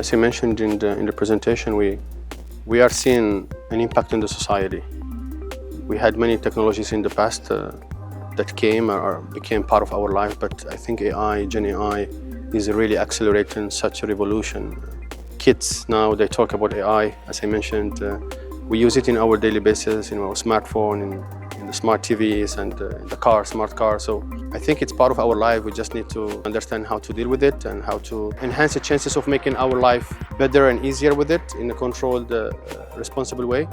As I mentioned in the presentation, we are seeing an impact on the society. We had many technologies in the past that came or became part of our life, but I think AI, Gen AI, is really accelerating such a revolution. Kids now, they talk about AI, as I mentioned. We use it in our daily basis, in our smartphone, in the smart TVs and the car, smart car. So I think it's part of our life. We just need to understand how to deal with it and how to enhance the chances of making our life better and easier with it in a controlled, responsible way.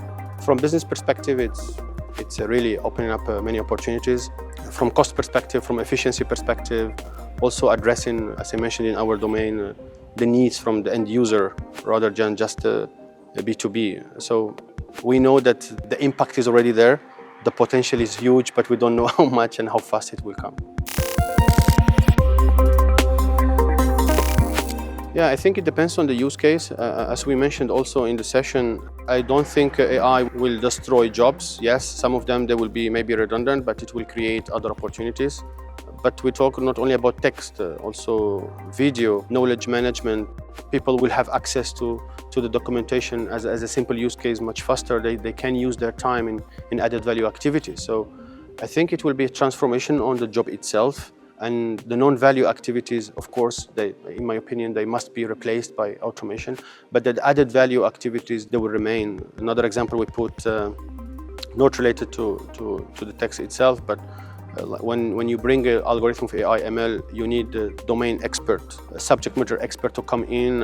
From business perspective, it's really opening up many opportunities. From cost perspective, from efficiency perspective, also addressing, as I mentioned in our domain, the needs from the end user rather than just a B2B. So we know that the impact is already there. The potential is huge, but we don't know how much and how fast it will come. Yeah, I think it depends on the use case. As we mentioned also in the session, I don't think AI will destroy jobs. Yes, some of them, they will be maybe redundant, but it will create other opportunities. But we talk not only about text, also video, knowledge management. People will have access to the documentation as a simple use case much faster. They can use their time in added value activities. So I think it will be a transformation on the job itself. And the non-value activities, of course, in my opinion, they must be replaced by automation. But the added value activities, they will remain. Another example we put, not related to the text itself, but when you bring an algorithm for AI ML, you need a domain expert, a subject matter expert to come in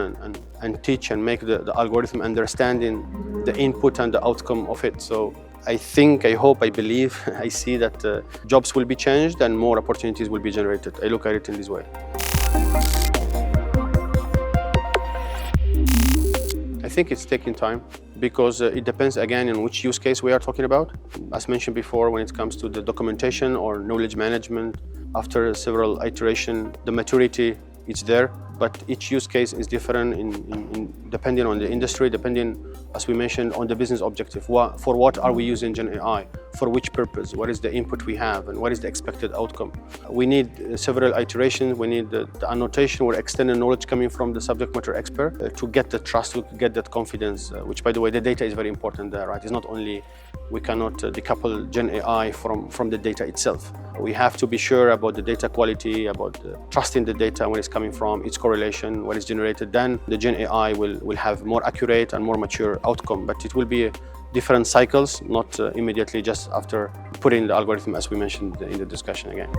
and teach and make the algorithm understanding the input and the outcome of it. So I think, I hope, I believe, I see that jobs will be changed and more opportunities will be generated. I look at it in this way. I think it's taking time because it depends again on which use case we are talking about. As mentioned before, when it comes to the documentation or knowledge management, after several iterations, the maturity is there, but each use case is different depending on the industry, depending, as we mentioned, on the business objective. For what are we using Gen AI? For which purpose? What is the input we have and what is the expected outcome? We need several iterations. We need the annotation or extended knowledge coming from the subject matter expert to get the trust, to get that confidence, which, by the way, the data is very important there, right? It's not only, we cannot decouple Gen AI from the data itself. We have to be sure about the data quality, about trusting the data, where it's coming from, its correlation, what is generated. Then the Gen AI will have more accurate and more mature outcome, but it will be different cycles, not immediately just after putting the algorithm, as we mentioned in the discussion again.